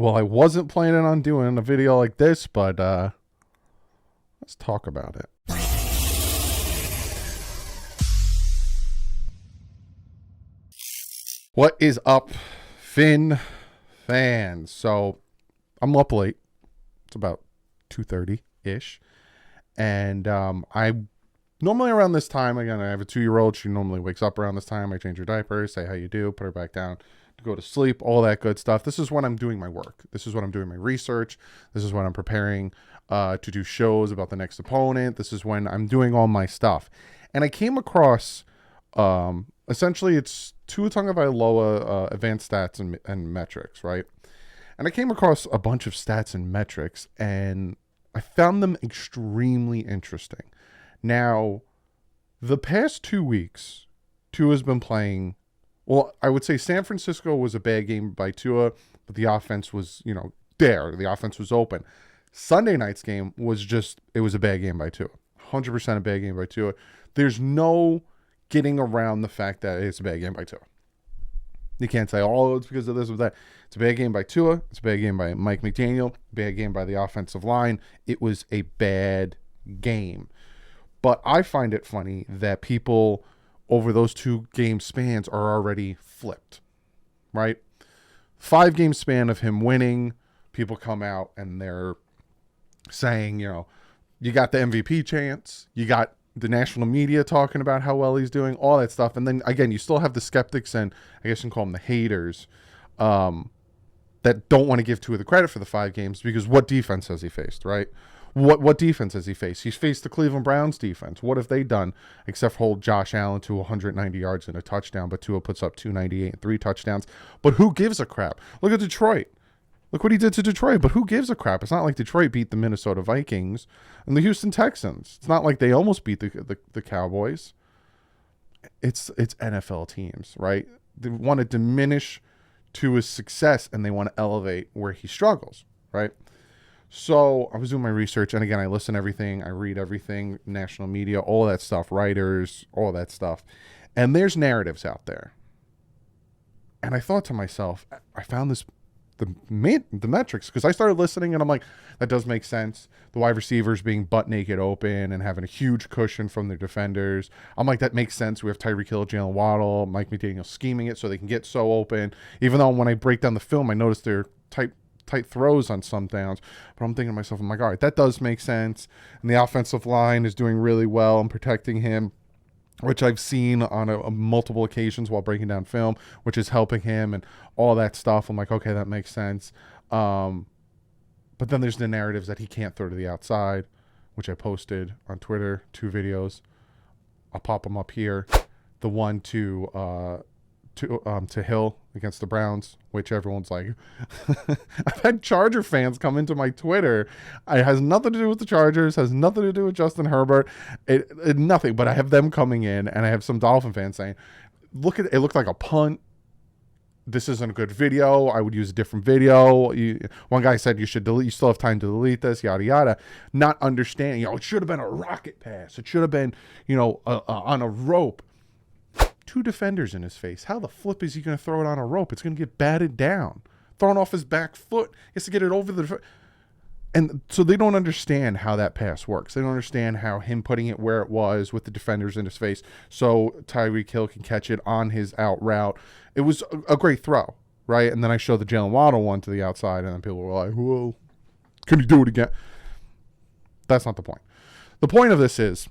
Well, I wasn't planning on doing a video like this, but let's talk about it. What is up, Finn fans? So I'm up late. It's about 2:30-ish. And I normally around this time, again, I have a 2-year-old. She normally wakes up around this time. I change her diaper, say how you do, put her back down to go to sleep, all that good stuff. This is when I'm doing my work. This is when I'm doing my research. This is when I'm preparing to do shows about the next opponent. This is when I'm doing all my stuff. And I came across, essentially, it's Tua Tagovailoa advanced stats and metrics, right? And I came across a bunch of stats and metrics, and I found them extremely interesting. Now, the past 2 weeks, Tua's been playing. Well, I would say San Francisco was a bad game by Tua, but the offense was, there. The offense was open. Sunday night's game was it was a bad game by Tua. 100% a bad game by Tua. There's no getting around the fact that it's a bad game by Tua. You can't say, oh, it's because of this or that. It's a bad game by Tua. It's a bad game by Mike McDaniel. Bad game by the offensive line. It was a bad game. But I find it funny that people over those 2 game spans are already flipped, right? 5 game span of him winning, people come out and they're saying, you got the MVP chance, you got the national media talking about how well he's doing, all that stuff. And then again, you still have the skeptics and I guess you can call them the haters that don't want to give Tua the credit for the 5 games because what defense has he faced, right? What defense has he faced? He's faced the Cleveland Browns defense. What have they done except hold Josh Allen to 190 yards and a touchdown, but Tua puts up 298 and 3 touchdowns. But who gives a crap? Look at Detroit. Look what he did to Detroit, but who gives a crap? It's not like Detroit beat the Minnesota Vikings and the Houston Texans. It's not like they almost beat the Cowboys. It's NFL teams, right? They want to diminish Tua's success and they want to elevate where he struggles, right? So I was doing my research, and again, I listen to everything, I read everything, national media, all that stuff, writers, all that stuff. And there's narratives out there. And I thought to myself, I found the metrics, because I started listening, and I'm like, that does make sense. The wide receivers being butt naked open and having a huge cushion from their defenders. I'm like, that makes sense. We have Tyreek Hill, Jalen Waddle, Mike McDaniel scheming it so they can get so open. Even though when I break down the film, I noticed they're tight throws on some downs, but I'm thinking to myself, I'm like, all right, that does make sense. And the offensive line is doing really well in protecting him, which I've seen on multiple occasions while breaking down film, which is helping him and all that stuff. I'm like, okay, that makes sense. But then there's the narratives that he can't throw to the outside, which I posted on Twitter, 2 videos. I'll pop them up here. The one to Hill against the Browns, which everyone's like, I've had Charger fans come into my Twitter. It has nothing to do with the Chargers, has nothing to do with Justin Herbert, it nothing. But I have them coming in, and I have some Dolphin fans saying, "Look at it! Looked like a punt. This isn't a good video. I would use a different video." One guy said you should delete. You still have time to delete this. Yada yada. Not understanding. It should have been a rocket pass. It should have been, on a rope. 2 defenders in his face. How the flip is he going to throw it on a rope? It's going to get batted down. Thrown off his back foot. He has to get it over the... And so they don't understand how that pass works. They don't understand how him putting it where it was with the defenders in his face so Tyreek Hill can catch it on his out route. It was a great throw, right? And then I showed the Jalen Waddle one to the outside, and then people were like, whoa, can he do it again? That's not the point. The point of this is,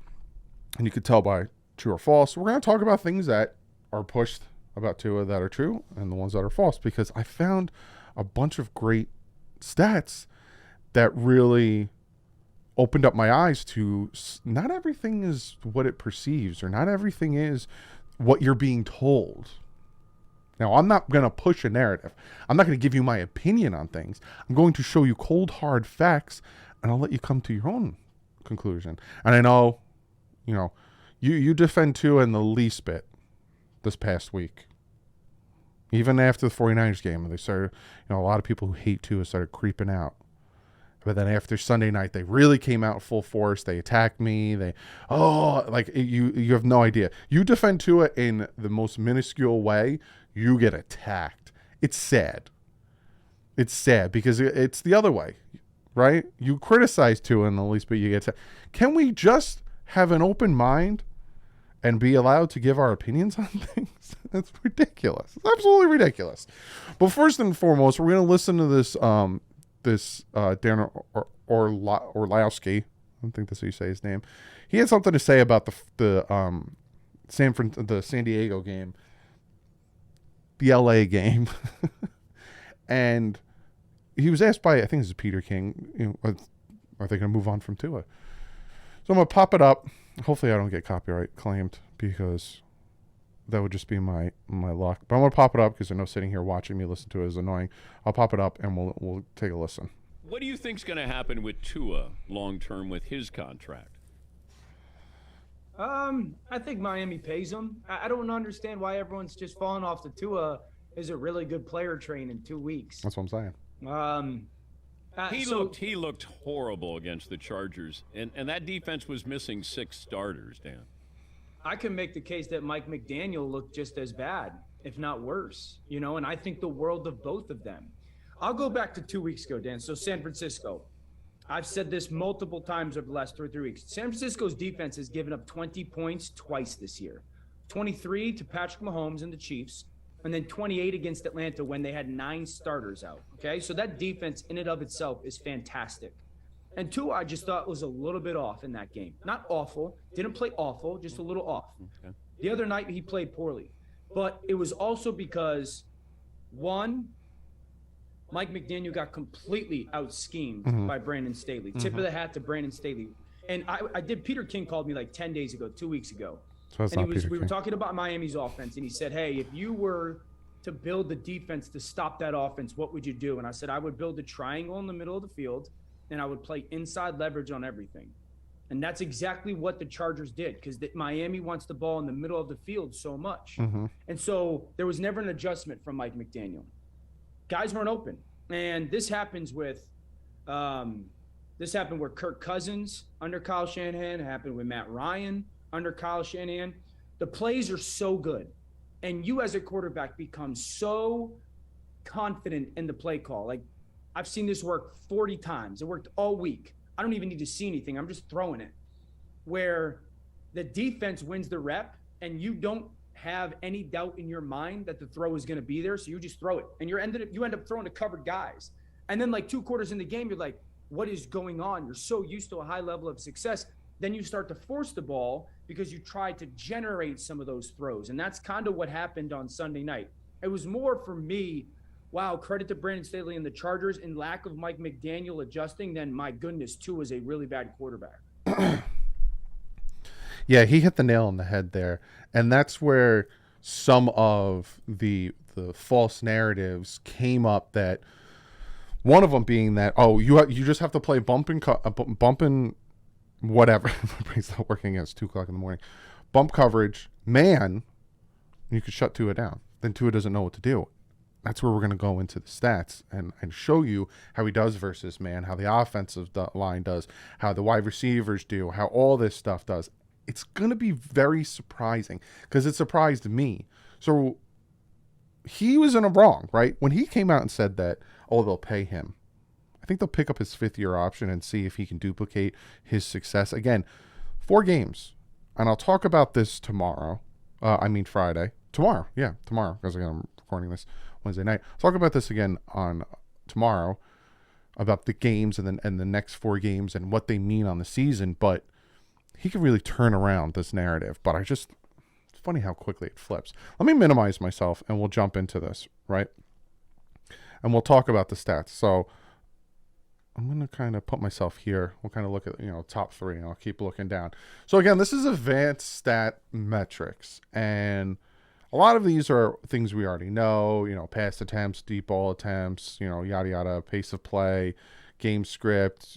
and you could tell by true or false, we're going to talk about things that are pushed about Tua that are true and the ones that are false, because I found a bunch of great stats that really opened up my eyes to not everything is what it perceives, or not everything is what you're being told. Now, I'm not going to push a narrative. I'm not going to give you my opinion on things. I'm going to show you cold, hard facts, and I'll let you come to your own conclusion. And I know, you defend Tua in the least bit this past week. Even after the 49ers game, they started, a lot of people who hate Tua started creeping out. But then after Sunday night, they really came out full force. They attacked me. You have no idea. You defend Tua in the most minuscule way, you get attacked. It's sad. It's sad because it's the other way, right? You criticize Tua in the least, but you get to. Can we just have an open mind and be allowed to give our opinions on things? That's ridiculous. It's absolutely ridiculous. But first and foremost, we're going to listen to this Dan Orlovsky. I don't think that's how you say his name. He had something to say about the San Diego game, the LA game. And he was asked by, I think this is Peter King, are they going to move on from Tua? So I'm going to pop it up. Hopefully I don't get copyright claimed because that would just be my luck. But I'm going to pop it up because I know sitting here watching me listen to it is annoying. I'll pop it up and we'll take a listen. What do you think's going to happen with Tua long-term with his contract? I think Miami pays him. I don't understand why everyone's just falling off the Tua is a really good player train in 2 weeks. That's what I'm saying. He looked horrible against the Chargers, and that defense was missing 6 starters, Dan. I can make the case that Mike McDaniel looked just as bad, if not worse, and I think the world of both of them. I'll go back to 2 weeks ago, Dan. So San Francisco. I've said this multiple times over the last 2 or 3 weeks. San Francisco's defense has given up 20 points twice this year. 23 to Patrick Mahomes and the Chiefs, and then 28 against Atlanta when they had 9 starters out. Okay, so that defense in and of itself is fantastic. And Tua, I just thought was a little bit off in that game. Not awful, didn't play awful, just a little off. Okay. The other night he played poorly, but it was also because, one, Mike McDaniel got completely out-schemed by Brandon Staley. Tip of the hat to Brandon Staley. And I did, Peter King called me like 10 days ago, 2 weeks ago. So and we were talking about Miami's offense, and he said, hey, if you were to build the defense to stop that offense, what would you do? And I said, I would build a triangle in the middle of the field, and I would play inside leverage on everything. And that's exactly what the Chargers did, because Miami wants the ball in the middle of the field so much. And so there was never an adjustment from Mike McDaniel. Guys weren't open. And this happens with Kirk Cousins under Kyle Shanahan. It happened with Matt Ryan under Kyle Shanahan. The plays are so good. And you as a quarterback become so confident in the play call. Like, I've seen this work 40 times. It worked all week. I don't even need to see anything. I'm just throwing it. Where the defense wins the rep and you don't have any doubt in your mind that the throw is going to be there. So you just throw it. And you end up throwing to covered guys. And then like 2 quarters in the game, you're like, what is going on? You're so used to a high level of success. Then you start to force the ball because you try to generate some of those throws. And that's kind of what happened on Sunday night. It was more for me, wow, credit to Brandon Staley and the Chargers in lack of Mike McDaniel adjusting, then my goodness, Tua was a really bad quarterback. Yeah, he hit the nail on the head there. And that's where some of the false narratives came up, that one of them being that, you just have to play bumping whatever. My brain's not working. It's 2:00 in the morning. Bump coverage, man, you could shut Tua down. Then Tua doesn't know what to do. That's where we're going to go into the stats and show you how he does versus man, how the offensive line does, how the wide receivers do, how all this stuff does. It's going to be very surprising because it surprised me. So he was in a wrong, right? When he came out and said that, they'll pay him. I think they'll pick up his 5th-year option and see if he can duplicate his success. Again, 4 games. And I'll talk about this tomorrow. Friday. Tomorrow, because I'm recording this Wednesday night. I'll talk about this again on tomorrow, about the games and the next 4 games and what they mean on the season. But he can really turn around this narrative. But it's funny how quickly it flips. Let me minimize myself and we'll jump into this, right? And we'll talk about the stats. So I'm going to kind of put myself here. We'll kind of look at, top 3, and I'll keep looking down. So again, this is advanced stat metrics, and a lot of these are things we already know, pass attempts, deep ball attempts, yada, yada, pace of play, game script,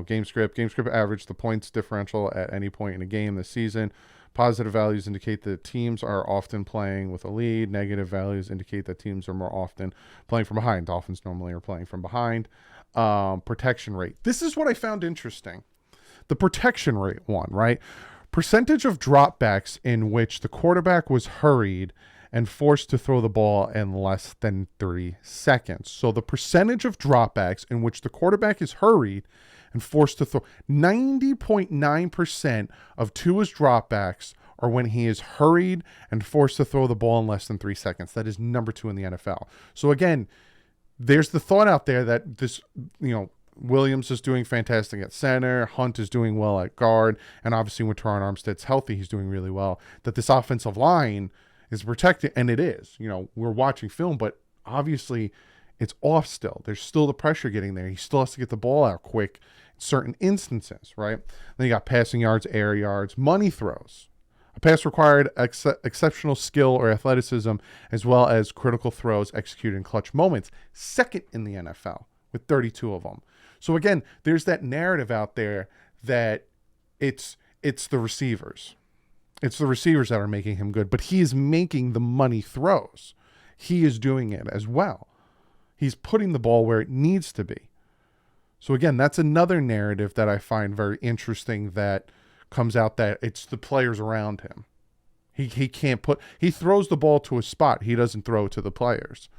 game script average, the points differential at any point in a game this season. Positive values indicate that teams are often playing with a lead. Negative values indicate that teams are more often playing from behind. Dolphins normally are playing from behind. Protection rate. This is what I found interesting. The protection rate one, right? Percentage of dropbacks in which the quarterback was hurried and forced to throw the ball in less than 3 seconds. So the percentage of dropbacks in which the quarterback is hurried and forced to throw, 90.9% of Tua's dropbacks are when he is hurried and forced to throw the ball in less than 3 seconds. That is number 2 in the NFL. So again, there's the thought out there that this, Williams is doing fantastic at center, Hunt is doing well at guard, and obviously when Teron Armstead's healthy, he's doing really well, that this offensive line is protected, and it is. We're watching film, but obviously it's off still. There's still the pressure getting there. He still has to get the ball out quick in certain instances, right? Then you got passing yards, air yards, money throws. A pass required exceptional skill or athleticism, as well as critical throws executed in clutch moments. Second in the NFL with 32 of them. So again, there's that narrative out there that it's the receivers. It's the receivers that are making him good, but he is making the money throws. He is doing it as well. He's putting the ball where it needs to be. So again, that's another narrative that I find very interesting that comes out, that it's the players around him. He throws the ball to a spot. He doesn't throw it to the players.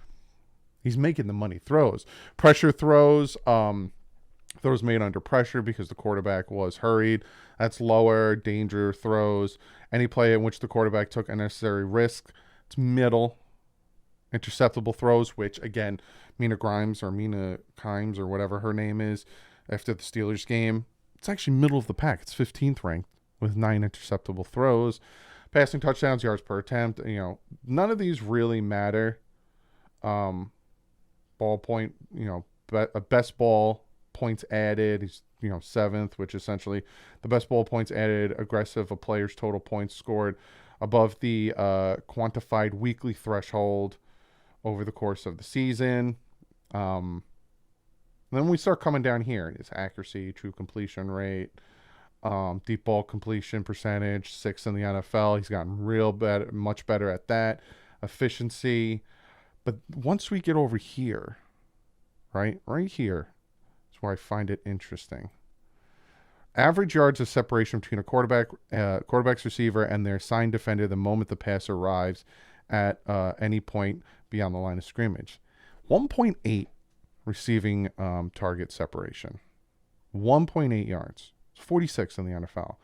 He's making the money throws. Pressure throws, throws made under pressure because the quarterback was hurried. That's lower. Danger throws. Any play in which the quarterback took unnecessary risk. It's middle. Interceptable throws, which again, Mina Kimes or whatever her name is, after the Steelers game, it's actually middle of the pack. It's 15th ranked with 9 interceptable throws. Passing touchdowns, yards per attempt. None of these really matter. Ball point, best ball points added. He's 7th, which essentially the best ball points added. Aggressive, a player's total points scored above the quantified weekly threshold over the course of the season. Then we start coming down here. It's accuracy, true completion rate, deep ball completion percentage, 6th in the NFL. He's gotten much better at that. Efficiency. But once we get over here, right here is where I find it interesting. Average yards of separation between a quarterback's receiver and their assigned defender the moment the pass arrives at any point beyond the line of scrimmage. 1.8 receiving target separation. 1.8 yards. It's 46 in the NFL.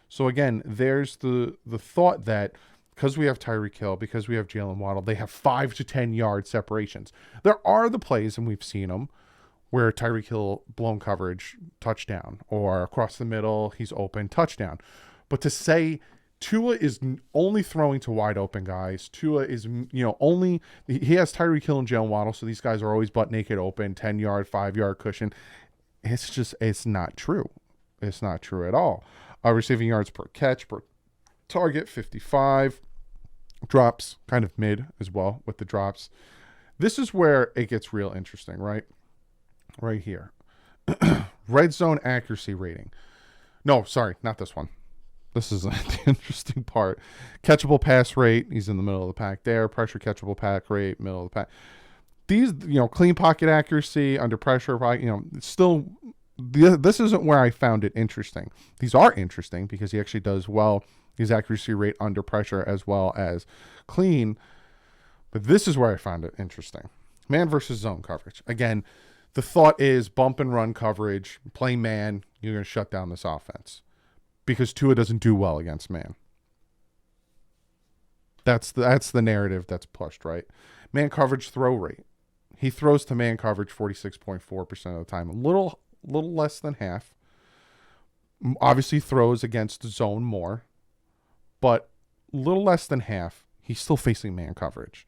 So again, there's the thought that because we have Tyreek Hill, because we have Jalen Waddle, they have 5 to 10 yard separations. There are the plays, and we've seen them, where Tyreek Hill blown coverage, touchdown, or across the middle, he's open, touchdown. But to say Tua is only throwing to wide open guys, Tua is, he has Tyreek Hill and Jalen Waddle, so these guys are always butt naked open, 10 yard, 5 yard cushion. It's not true. It's not true at all. Receiving yards per catch, per target, 55. Drops, kind of mid as well with the drops. This is where it gets real interesting, right? Right here. Red zone accuracy rating. No, sorry, not this one. This is the interesting part. Catchable pass rate, he's in the middle of the pack there. Pressure catchable pack rate, middle of the pack. These, clean pocket accuracy, under pressure, still, this isn't where I found it interesting. These are interesting because he actually does well. His accuracy rate under pressure as well as clean. But this is where I found it interesting. Man versus zone coverage. Again, the thought is bump and run coverage, play man, you're going to shut down this offense. Because Tua doesn't do well against man. That's the narrative that's pushed, right? Man coverage throw rate. He throws to man coverage 46.4% of the time. A little less than half. Obviously throws against zone more. But a little less than half. He's still facing man coverage.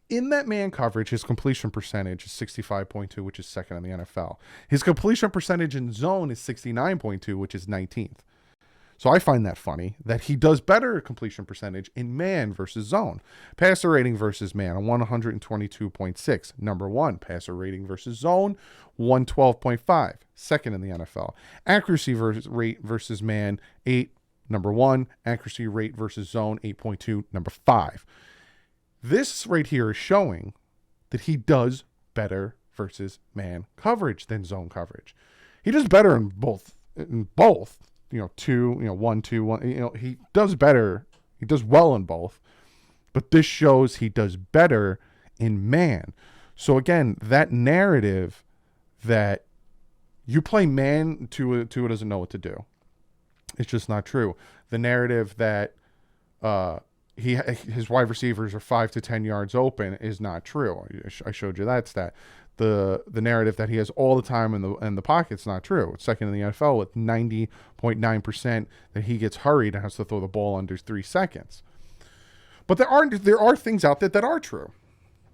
In that man coverage, his completion percentage is 65.2, which is 2nd in the NFL. His completion percentage in zone is 69.2, which is 19th. So I find that funny that he does better completion percentage in man versus zone. Passer rating versus man, 122.6. Number 1. Passer rating versus zone, 112.5. 2nd in the NFL. Accuracy rate versus man, 8. Number 1. Accuracy rate versus zone, 8.2. Number 5. This right here is showing that he does better versus man coverage than zone coverage. He does better in both. 2, 1, 2, 1. He does better. He does well in both. But this shows he does better in man. So again, that narrative that you play man, Tua doesn't know what to do. It's just not true. The narrative that his wide receivers are 5 to 10 yards open is not true. I showed you that stat. The narrative that he has all the time in the pocket's not true. It's second in the NFL with 90.9% that he gets hurried and has to throw the ball under 3 seconds. But there are things out there that are true,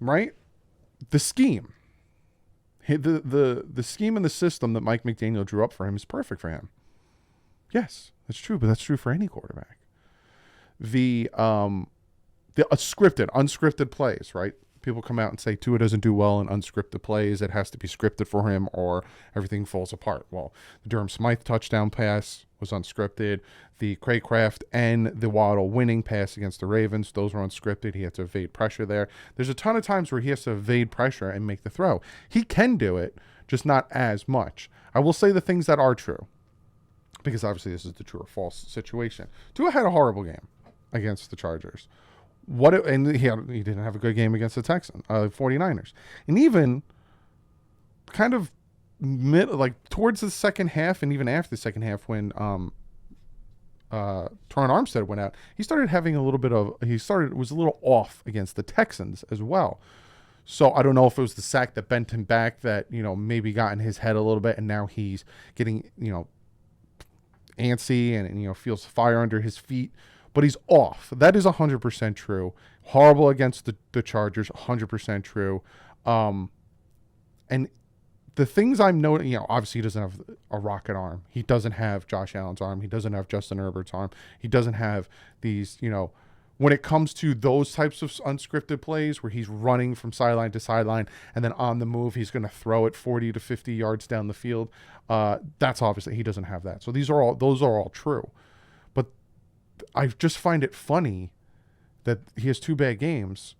right? The scheme, the scheme and the system that Mike McDaniel drew up for him is perfect for him. Yes, that's true, but that's true for any quarterback. The unscripted plays, right? People come out and say Tua doesn't do well in unscripted plays. It has to be scripted for him or everything falls apart. Well, the Durham Smythe touchdown pass was unscripted. The Craycraft and the Waddle winning pass against the Ravens, those were unscripted. He had to evade pressure there. There's a ton of times where he has to evade pressure and make the throw. He can do it, just not as much. I will say the things that are true, because obviously this is the true or false situation. Tua had a horrible game against the Chargers. And he didn't have a good game against the 49ers. And even kind of towards the second half and even after the second half when Teron Armstead went out, he started having was a little off against the Texans as well. So I don't know if it was the sack that bent him back that, maybe got in his head a little bit, and now he's getting, antsy and feels fire under his feet. But he's off. That is 100% true. Horrible against the Chargers, 100% true. And the things I'm noting, obviously he doesn't have a rocket arm. He doesn't have Josh Allen's arm. He doesn't have Justin Herbert's arm. He doesn't have these, when it comes to those types of unscripted plays where he's running from sideline to sideline and then on the move, he's going to throw it 40 to 50 yards down the field. That's obviously, he doesn't have that. So those are all true. I just find it funny that he has 2 bad games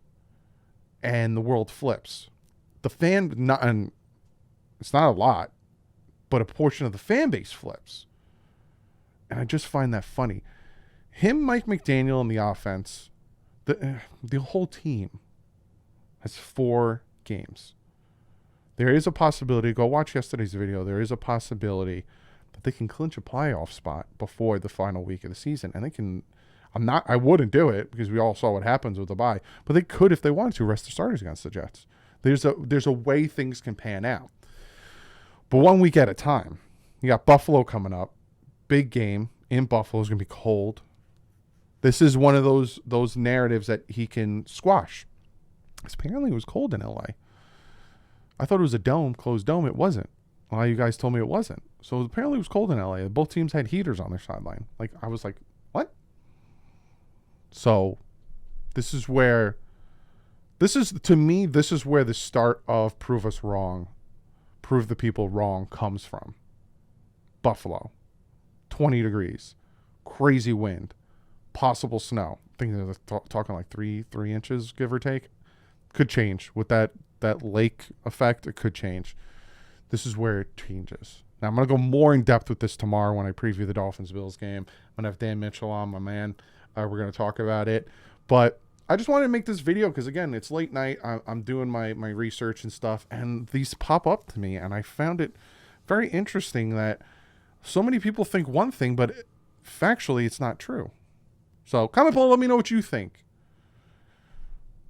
and the world flips. And it's not a lot, but a portion of the fan base flips. And I just find that funny. Mike McDaniel, and the offense, the whole team has 4 games. There is a possibility, go watch yesterday's video, there is a possibility they can clinch a playoff spot before the final week of the season. And they can, I wouldn't do it because we all saw what happens with the bye, but they could, if they wanted to, rest the starters against the Jets. There's a way things can pan out, but 1 week at a time. You got Buffalo coming up, big game in Buffalo. Is going to be cold. This is one of those narratives that he can squash. Apparently it was cold in LA. I thought it was a closed dome. It wasn't. A lot of you guys told me it wasn't. So apparently it was cold in LA. Both teams had heaters on their sideline. I was like, what? So to me, this is where the start of prove us wrong, prove the people wrong comes from. Buffalo, 20 degrees, crazy wind, possible snow. I think they're talking like 3 inches, give or take. Could change with that lake effect. It could change. This is where it changes. Now, I'm going to go more in depth with this tomorrow when I preview the Dolphins-Bills game. I'm going to have Dan Mitchell on, my man. We're going to talk about it. But I just wanted to make this video because, again, it's late night. I'm doing my research and stuff, and these pop up to me, and I found it very interesting that so many people think one thing, but factually it's not true. So comment below, let me know what you think.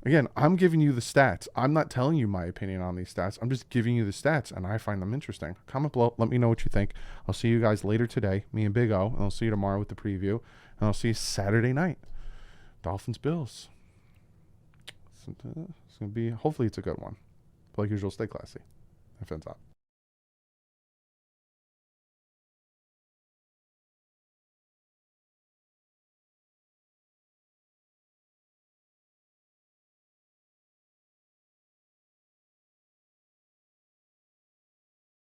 Again, I'm giving you the stats. I'm not telling you my opinion on these stats. I'm just giving you the stats, and I find them interesting. Comment below. Let me know what you think. I'll see you guys later today, me and Big O, and I'll see you tomorrow with the preview, and I'll see you Saturday night. Dolphins-Bills. It's going to be, hopefully it's a good one. But like usual, stay classy. That fins up.